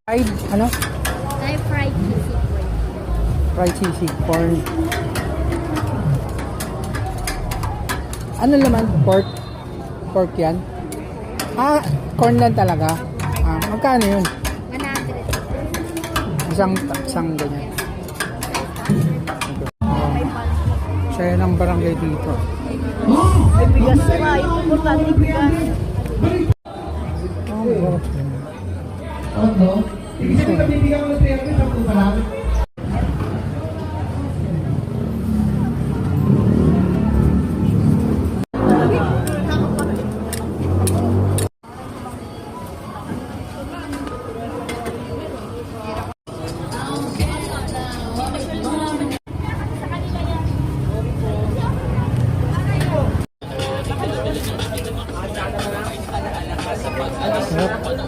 Fried, ano? Thai fried sisig po. Fried sisig, corn. Ano naman? Pork? Pork yan? Ah, corn lang talaga? Ah, magkano yun? 100. Isang ganyan. Saya ng barangay dito. May bigas na nga. Yung importante bigas. Oh, Oto. Ibig sabihin mabibigyan ko ng 30 sa pa lang. sarap.